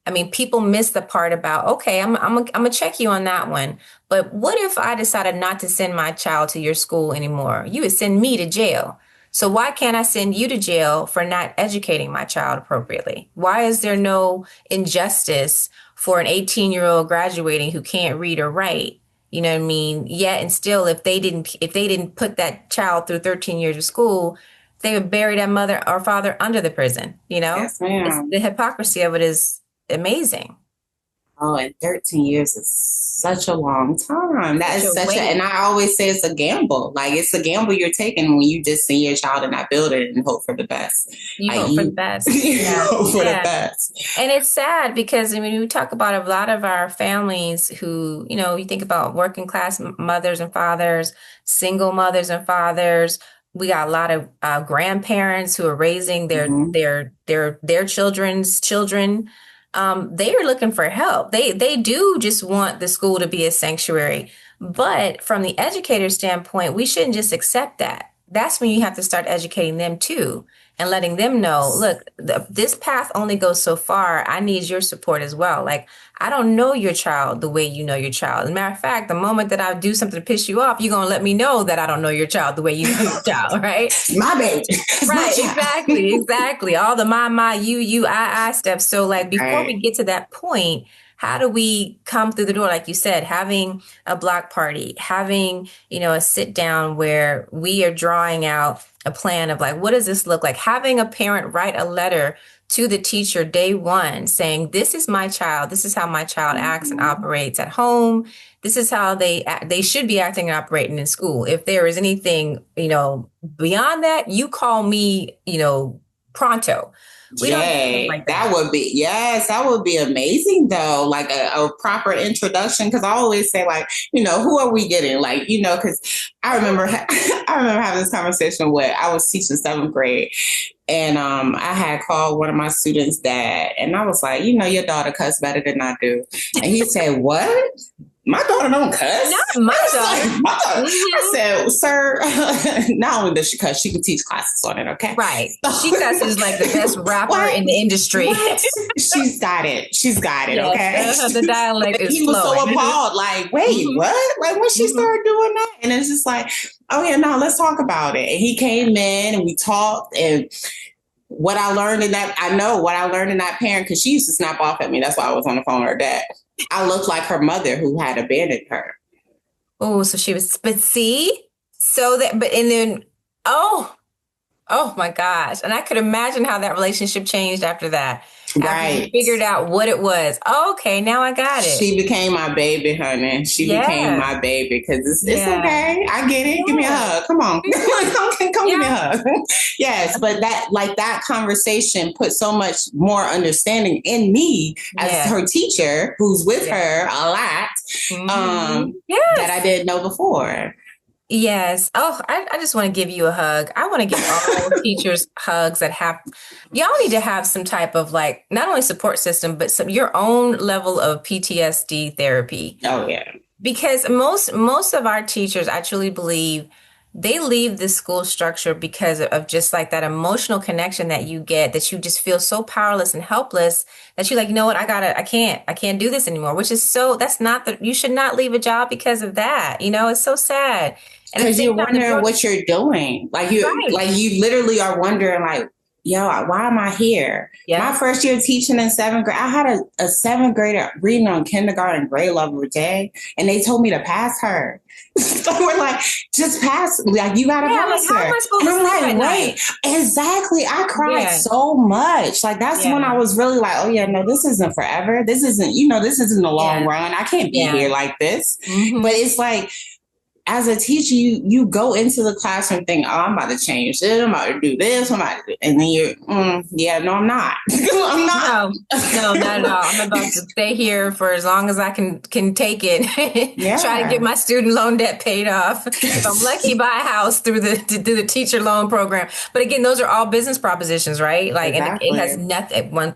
Speaker 2: I mean, people miss the part about, okay, I'm gonna check you on that one. But what if I decided not to send my child to your school anymore? You would send me to jail. So why can't I send you to jail for not educating my child appropriately? Why is there no injustice for an 18-year-old graduating who can't read or write? You know what I mean? Yet and still, if they didn't put that child through 13 years of school, they would bury that mother or father under the prison. You know,
Speaker 1: Yes, ma'am.
Speaker 2: the hypocrisy of it is amazing.
Speaker 1: Oh, and 13 years is such a long time. That
Speaker 2: Such
Speaker 1: is
Speaker 2: a
Speaker 1: such a,
Speaker 2: weight.
Speaker 1: and I always say it's a gamble. Like it's a gamble you're taking when you just send your child in that building and hope for the best.
Speaker 2: You
Speaker 1: Like
Speaker 2: hope for the best.
Speaker 1: you
Speaker 2: Yeah.
Speaker 1: hope for the
Speaker 2: Yeah.
Speaker 1: best.
Speaker 2: And it's sad because I mean, we talk about a lot of our families who, you know, you think about working class mothers and fathers, single mothers and fathers. We got a lot of grandparents who are raising their children's children. They are looking for help. They do just want the school to be a sanctuary. But from the educator standpoint, we shouldn't just accept that. That's when you have to start educating them too and letting them know, look, this path only goes so far. I need your support as well. Like, I don't know your child the way you know your child. As a matter of fact, the moment that I do something to piss you off, you're going to let me know that I don't know your child the way you know your child, right?
Speaker 1: My baby. It's my
Speaker 2: Right,
Speaker 1: child.
Speaker 2: exactly. All the my, you, I stuff. So like before we
Speaker 1: Right.
Speaker 2: get to that point, how do we come through the door? Like you said, having a block party, having, you know, a sit down where we are drawing out a plan of like, what does this look like? Having a parent write a letter to the teacher day one saying, this is my child. This is how my child acts and operates at home. This is how they should be acting and operating in school. If there is anything, you know, beyond that, you call me, you know, pronto. We don't do things
Speaker 1: Jay,
Speaker 2: like
Speaker 1: that would be, yes, that would be amazing though. Like a proper introduction. Cause I always say like, you know, who are we getting? Like, you know, cause I remember, I remember having this conversation with, I was teaching 7th grade and I had called one of my students' dad and I was like, you know, your daughter cuss better than I do. And he said, what? My daughter don't cuss.
Speaker 2: Not my daughter.
Speaker 1: Like, my daughter. I said, sir, not only does she cuss, she can teach classes on it, okay?
Speaker 2: Right. She cusses like the best rapper in the industry.
Speaker 1: What? She's got it. She's got it,
Speaker 2: Yes,
Speaker 1: okay?
Speaker 2: the dialect is
Speaker 1: He was so
Speaker 2: flowing.
Speaker 1: appalled, like, wait, what? Like when she started doing that? And it's just like, oh yeah, no, let's talk about it. And he came in and we talked and what I learned in that, I know what I learned in that parent, because she used to snap off at me. That's why I was on the phone with her dad. I looked like her mother who had abandoned her.
Speaker 2: Oh, so she was, but see, so that, but, and then, oh my gosh. And I could imagine how that relationship changed after that. After
Speaker 1: Right.
Speaker 2: you figured out what it was. Oh, okay, now I got it.
Speaker 1: She became my baby, honey. She became my baby because it's okay. I get it. Give me a hug. Come on. Come give me a hug. Yes, but that conversation put so much more understanding in me as her teacher who's with her a lot that I didn't know before.
Speaker 2: Yes. Oh, I just want to give you a hug. I want to give all teachers hugs that have, y'all need to have some type of like, not only support system, but your own level of PTSD therapy.
Speaker 1: Oh, yeah.
Speaker 2: Because most of our teachers, I truly believe, they leave the school structure because of just like that emotional connection that you get, that you just feel so powerless and helpless that you're like, you know what, I can't do this anymore, which is you should not leave a job because of that. You know, it's so sad.
Speaker 1: Because you're wondering what you're doing. Like you literally are wondering like, yo, why am I here? Yeah. My first year teaching in 7th grade, I had a 7th grader reading on kindergarten grade level today, and they told me to pass her. So we're like, just pass. Like, you got to pass her. And I'm like, wait, exactly. I cried so much. Like, that's when I was really like, oh, yeah, no, this isn't forever. This isn't, this isn't the long run. I can't be here like this. Mm-hmm. But it's like, as a teacher, you go into the classroom thinking, oh, I'm about to change this, I'm about to do this, and then you're, no, I'm not. I'm not.
Speaker 2: No, not at all. I'm about to stay here for as long as I can take it. Try to get my student loan debt paid off. If I'm lucky, buy a house through the teacher loan program. But again, those are all business propositions, right? Like, exactly. And it has nothing. When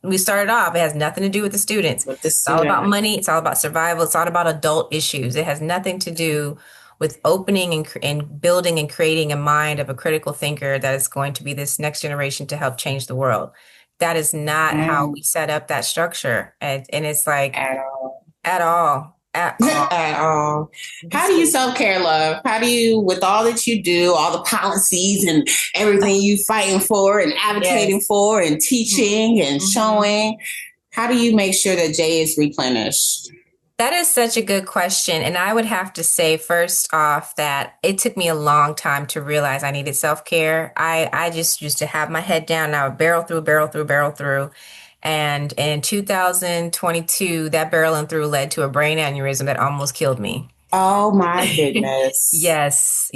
Speaker 2: we started off, it has nothing to do with the students. It's all about money. It's all about survival. It's all about adult issues. It has nothing to do with opening and building and creating a mind of a critical thinker that is going to be this next generation to help change the world. that is not how we set up that structure. And it's like,
Speaker 1: at all.
Speaker 2: at all. At all.
Speaker 1: At all. How do you self-care, love? How do you, with all that you do, all the policies and everything you fighting for and advocating for and teaching and showing, how do you make sure that Jay is replenished?
Speaker 2: That is such a good question. And I would have to say, first off, that it took me a long time to realize I needed self-care. I just used to have my head down and I would barrel through. And in 2022, that barreling through led to a brain aneurysm that almost killed me.
Speaker 1: Oh my goodness.
Speaker 2: Yes.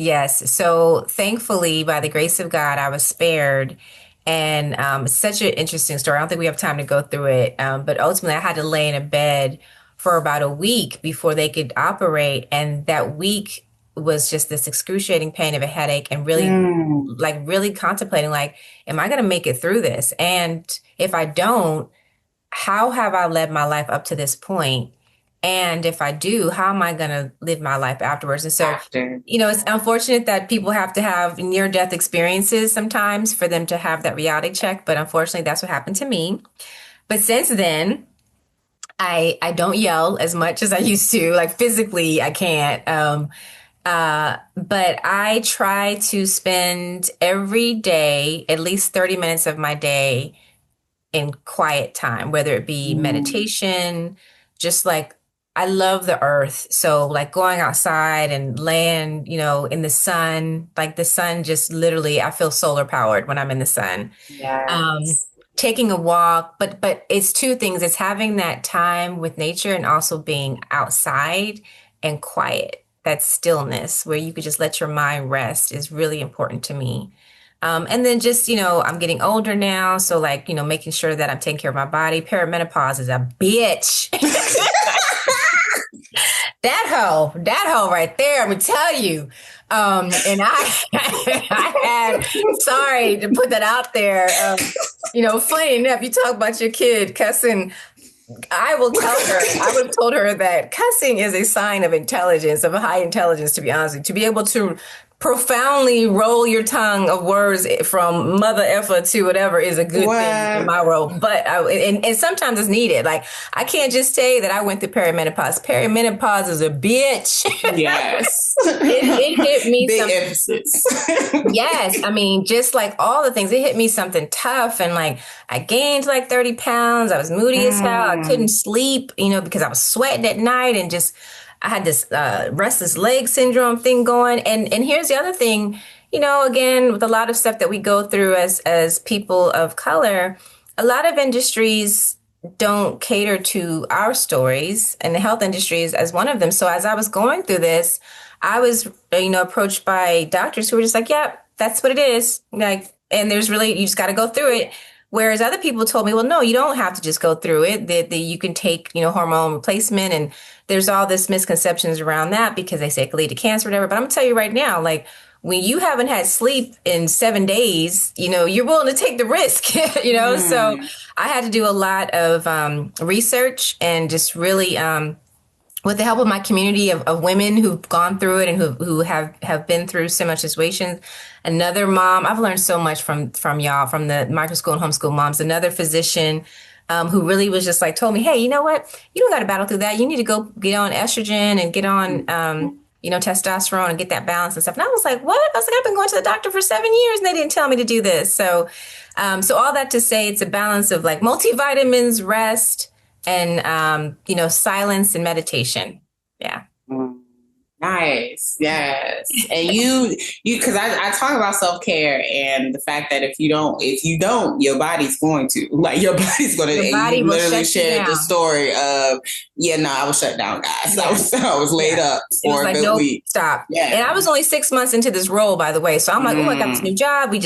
Speaker 2: So thankfully, by the grace of God, I was spared. And it's such an interesting story. I don't think we have time to go through it. But ultimately, I had to lay in a bed for about a week before they could operate. And that week was just this excruciating pain of a headache and really contemplating, like, am I going to make it through this? And if I don't, how have I led my life up to this point? And if I do, how am I going to live my life afterwards? And so, it's unfortunate that people have to have near-death experiences sometimes for them to have that reality check. But unfortunately, that's what happened to me. But since then, I don't yell as much as I used to. Like physically, I can't. But I try to spend every day at least 30 minutes of my day in quiet time, whether it be meditation, just like I love the earth. So like going outside and laying, in the sun, like the sun just literally, I feel solar powered when I'm in the sun.
Speaker 1: Yes.
Speaker 2: Taking a walk, but it's two things. It's having that time with nature and also being outside and quiet. That stillness where you could just let your mind rest is really important to me. And then just, I'm getting older now. So like, making sure that I'm taking care of my body. Perimenopause is a bitch. That hoe right there, I'm gonna tell you. And I had, sorry to put that out there. Funny enough, you talk about your kid cussing. I would have told her that cussing is a sign of intelligence, of a high intelligence, to be honest with you. To be able to profoundly roll your tongue of words from mother effer to whatever is a good thing in my world. But and sometimes it's needed. Like I can't just say that I went through perimenopause. Perimenopause is a bitch.
Speaker 1: Yes.
Speaker 2: it hit me.
Speaker 1: Big emphasis.
Speaker 2: Yes. I mean, just like all the things, it hit me something tough. And like I gained like 30 pounds. I was moody as hell. I couldn't sleep, because I was sweating at night and just I had this restless leg syndrome thing going. And here's the other thing, again, with a lot of stuff that we go through as people of color, a lot of industries don't cater to our stories, and the health industry is as one of them. So as I was going through this, I was, approached by doctors who were just like, yeah, that's what it is. Like, and there's really, you just got to go through it. Whereas other people told me, well, no, you don't have to just go through it. That you can take, hormone replacement, and there's all this misconceptions around that because they say it could lead to cancer or whatever. But I'm gonna tell you right now, like when you haven't had sleep in 7 days, you're willing to take the risk, So I had to do a lot of research and just really with the help of my community of women who've gone through it and who have been through similar situations. Another mom, I've learned so much from y'all, from the micro school and homeschool moms. Another physician who really was just like, told me, hey, you know what? You don't got to battle through that. You need to go get on estrogen and get on, testosterone and get that balance and stuff. And I was like, what? I was like, I've been going to the doctor for 7 years and they didn't tell me to do this. So all that to say, it's a balance of like multivitamins, rest, and, silence and meditation. Yeah.
Speaker 1: Nice. Yes. And you, cause I talk about self-care and the fact that if you don't, your body's going to, like your body's going to, and you literally shared the story of, I was shut down, guys. Yeah. I was laid up for a good week.
Speaker 2: Stop. Yeah. And I was only 6 months into this role, by the way. So I'm like, I got this new job. We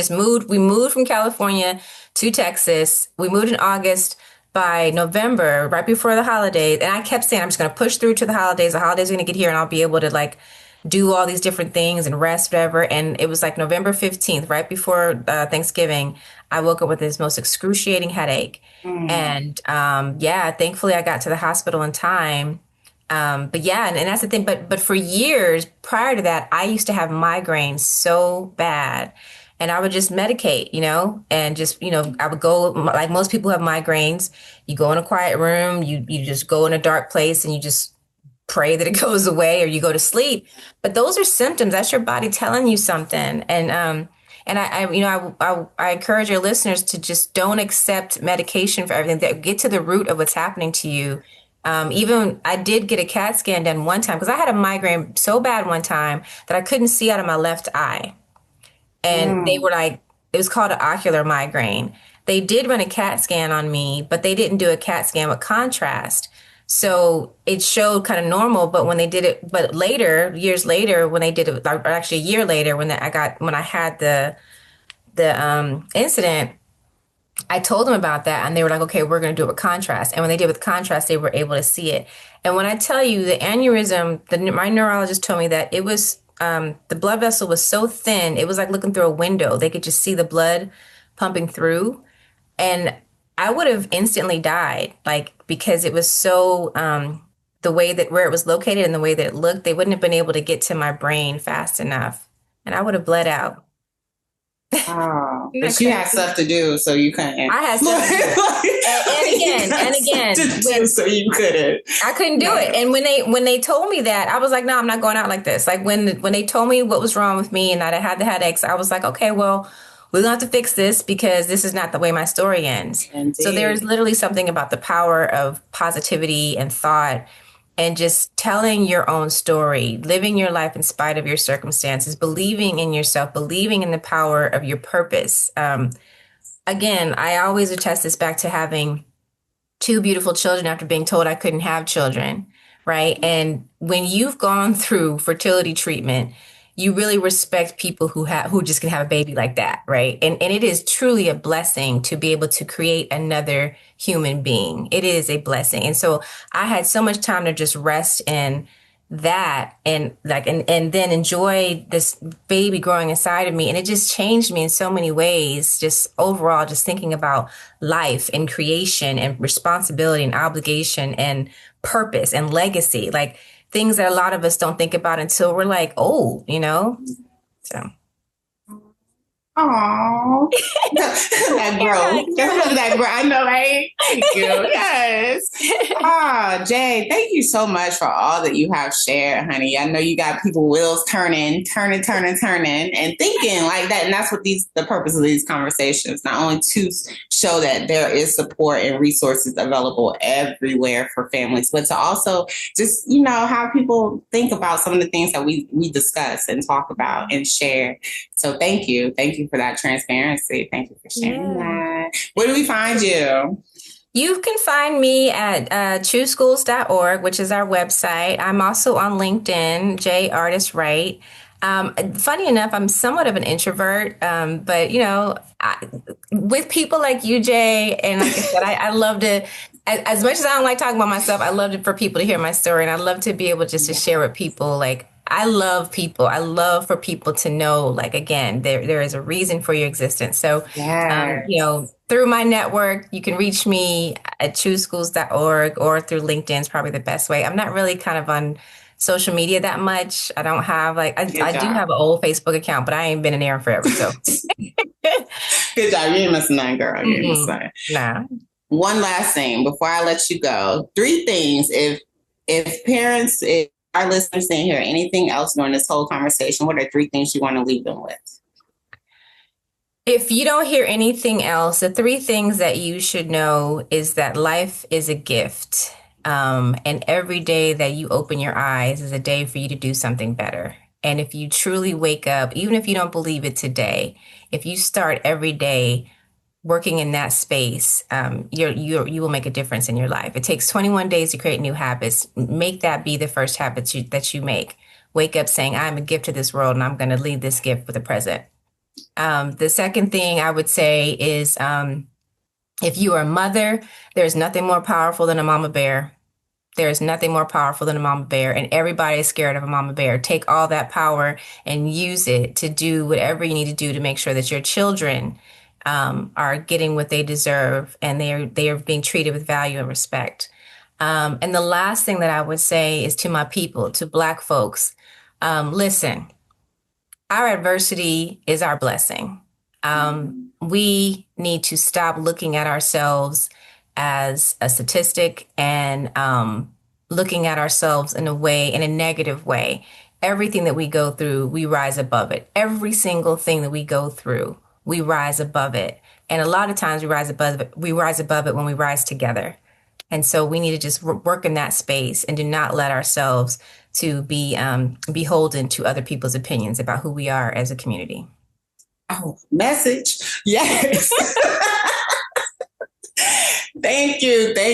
Speaker 2: moved from California to Texas. We moved in August. By November, right before the holidays, and I kept saying, I'm just going to push through to the holidays. The holidays are going to get here and I'll be able to like do all these different things and rest, whatever. And it was like November 15th, right before Thanksgiving, I woke up with this most excruciating headache. And thankfully I got to the hospital in time. And that's the thing. But for years prior to that, I used to have migraines so bad. and I would just medicate, and just, I would go, like most people have migraines. You go in a quiet room, you just go in a dark place and you just pray that it goes away, or you go to sleep. But those are symptoms. That's your body telling you something. And I encourage your listeners to just don't accept medication for everything. Get to the root of what's happening to you. Even I did get a CAT scan done one time because I had a migraine so bad one time that I couldn't see out of my left eye. And they were like, it was called an ocular migraine. They did run a CAT scan on me, but they didn't do a CAT scan with contrast. So it showed kind of normal, but when they did it, but later, years later, when they did it, or actually a year later, when I had the incident, I told them about that, and they were like, okay, we're going to do it with contrast. And when they did with contrast, they were able to see it. And when I tell you the aneurysm, my neurologist told me that it was, the blood vessel was so thin, it was like looking through a window. They could just see the blood pumping through. And I would have instantly died, like, because it was so, the way that where it was located and the way that it looked, they wouldn't have been able to get to my brain fast enough. And I would have bled out.
Speaker 1: Oh, but you had stuff to do, so you couldn't.
Speaker 2: I had stuff to do. and again,
Speaker 1: so you couldn't.
Speaker 2: I couldn't do it. And when they told me that, I was like, no, I'm not going out like this. Like when they told me what was wrong with me and that I had the headaches, I was like, okay, well, we're going to have to fix this because this is not the way my story ends. Indeed. So there's literally something about the power of positivity and thought and just telling your own story, living your life in spite of your circumstances, believing in yourself, believing in the power of your purpose. Again, I always attest this back to having two beautiful children after being told I couldn't have children, right? And when you've gone through fertility treatment, you really respect people who just can have a baby like that, right? And it is truly a blessing to be able to create another human being. It is a blessing. And so I had so much time to just rest in that and then enjoy this baby growing inside of me. And it just changed me in so many ways, just overall, just thinking about life and creation and responsibility and obligation and purpose and legacy. Like, things that a lot of us don't think about until we're like old, So.
Speaker 1: Aww. That growth. That growth. I know, right? Thank you. Yes. Jay, thank you so much for all that you have shared, honey. I know you got people wheels turning, and thinking like that. And that's what the purpose of these conversations, not only to show that there is support and resources available everywhere for families, but to also just, have people think about some of the things that we discuss and talk about and share. So thank you. Thank you for that transparency. Thank you for sharing that. Where do we find you?
Speaker 2: You can find me at chooseschools.org, which is our website. I'm also on LinkedIn, Jay Artist Wright. Funny enough, I'm somewhat of an introvert, but with people like you, Jay, and like I said, I love to, as much as I don't like talking about myself, I love for people to hear my story, and I love to be able just to share with people. Like, I love people. I love for people to know, like, again, there is a reason for your existence. So, through my network, you can reach me at chooseschools.org or through LinkedIn is probably the best way. I'm not really kind of on social media that much. I don't have I do have an old Facebook account, but I ain't been in there forever. So
Speaker 1: good job. You ain't missing nothing, girl. You ain't missing nothing.
Speaker 2: Nah.
Speaker 1: One last thing before I let you go. 3 things. If parents, if our listeners didn't hear anything else during this whole conversation, what are 3 things you want to leave them with?
Speaker 2: If you don't hear anything else, the 3 things that you should know is that life is a gift. And every day that you open your eyes is a day for you to do something better. And if you truly wake up, even if you don't believe it today, if you start every day working in that space, you will make a difference in your life. It takes 21 days to create new habits. Make that be the first habit that you make. Wake up saying, I'm a gift to this world and I'm going to leave this gift with a present. The second thing I would say is, if you are a mother, there's nothing more powerful than a mama bear. There is nothing more powerful than a mama bear, and everybody is scared of a mama bear. Take all that power and use it to do whatever you need to do to make sure that your children are getting what they deserve and they are being treated with value and respect. And the last thing that I would say is to my people, to Black folks, listen, our adversity is our blessing. We need to stop looking at ourselves as a statistic and looking at ourselves in a negative way. Everything that we go through, we rise above it. Every single thing that we go through, we rise above it. And a lot of times we rise above it. We rise above it when we rise together. And so we need to just work in that space and do not let ourselves to be beholden to other people's opinions about who we are as a community.
Speaker 1: Oh, message. Yes. Thank you. I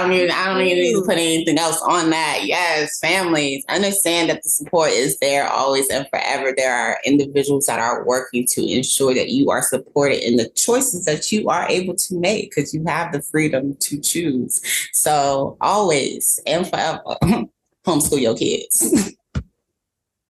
Speaker 1: don't even need to put anything else on that. Yes, families, understand that the support is there always and forever. There are individuals that are working to ensure that you are supported in the choices that you are able to make, because you have the freedom to choose. So always and forever, homeschool your kids.